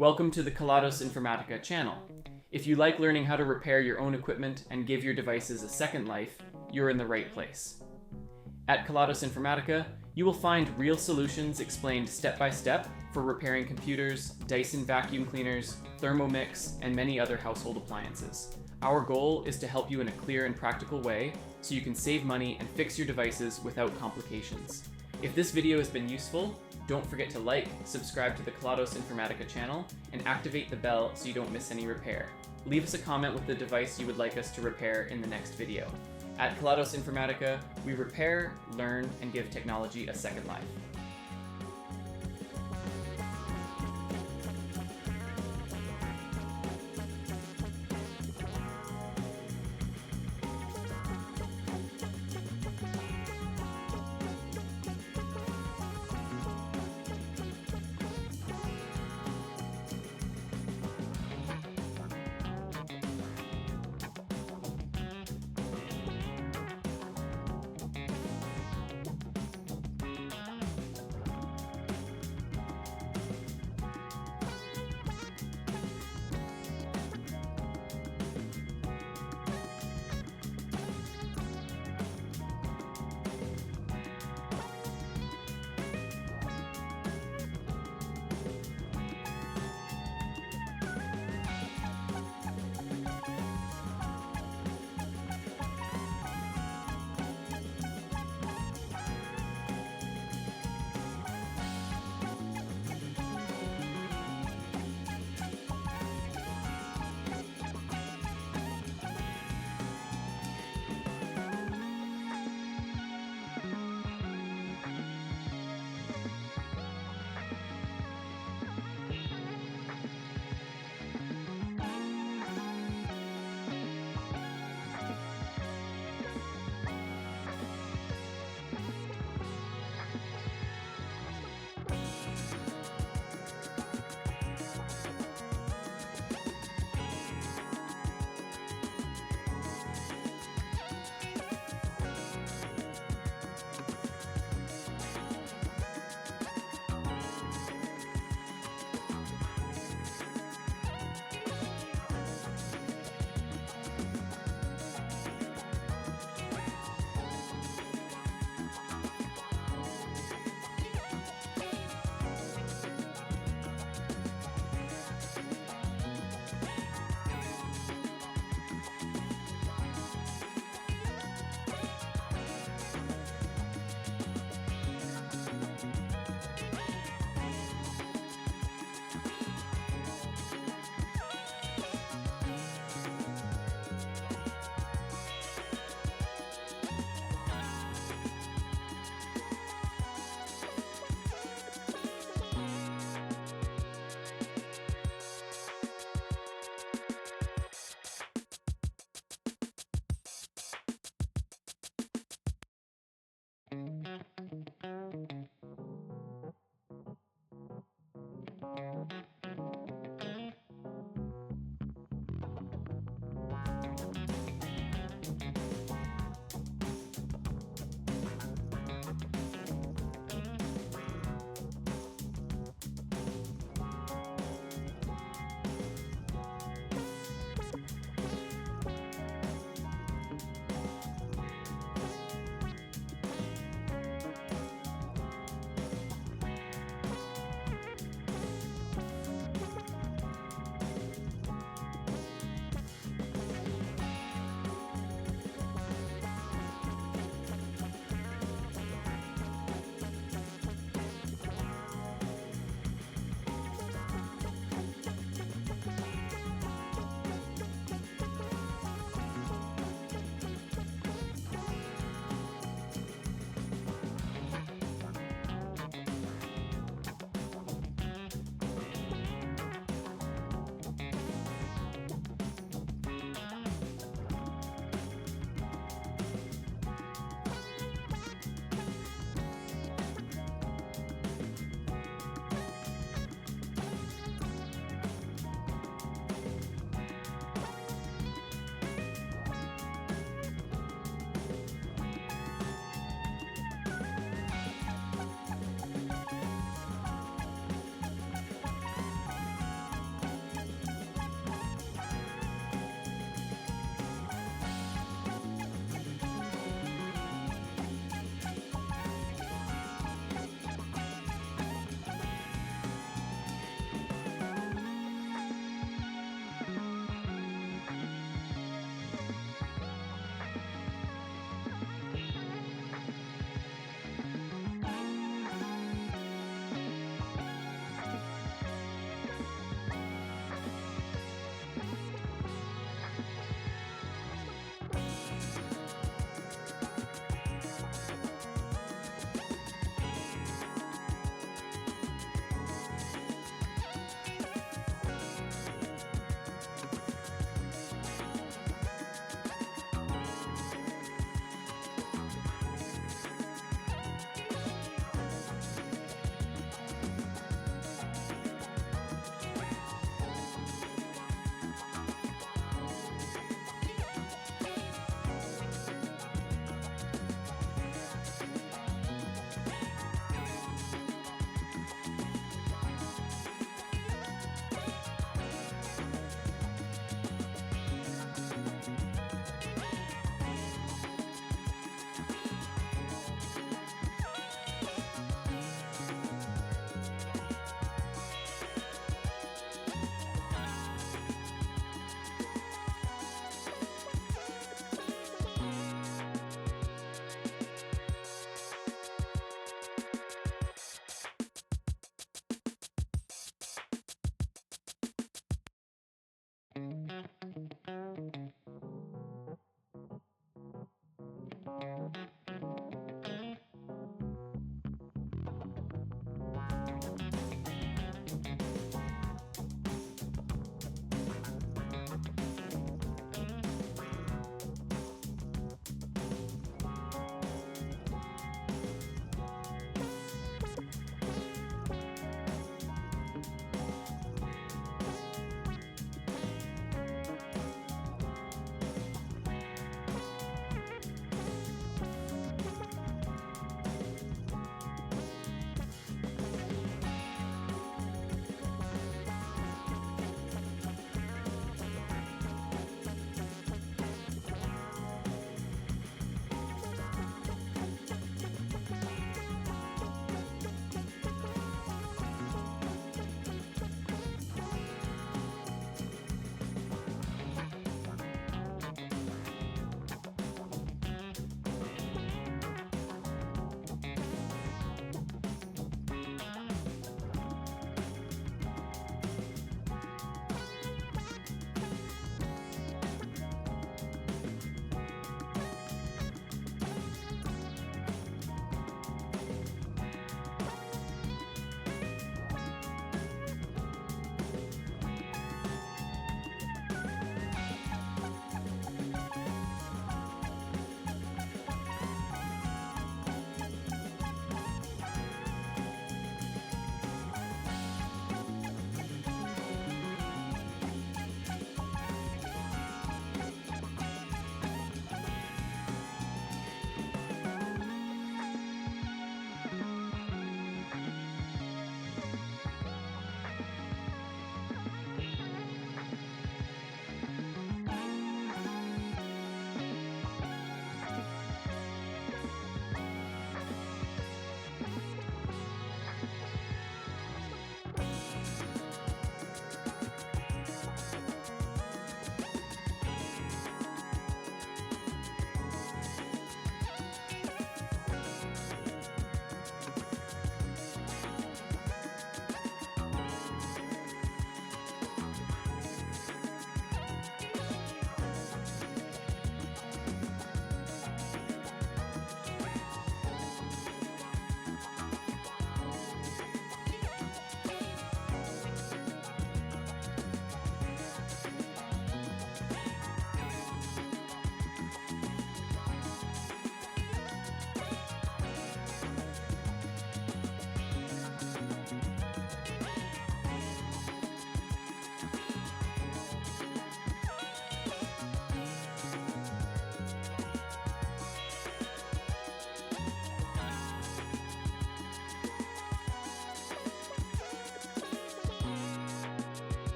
Welcome to the Calados Informatica channel. If you like learning how to repair your own equipment and give your devices a second life, you're in the right place. At Calados Informatica, you will find real solutions explained step by step for repairing computers, Dyson vacuum cleaners, Thermomix, and many other household appliances. Our goal is to help you in a clear and practical way so you can save money and fix your devices without complications. If this video has been useful, don't forget to like, subscribe to the Calados Informatica channel, and activate the bell so you don't miss any repair. Leave us a comment with the device you would like us to repair in the next video. At Calados Informatica, we repair, learn, and give technology a second life.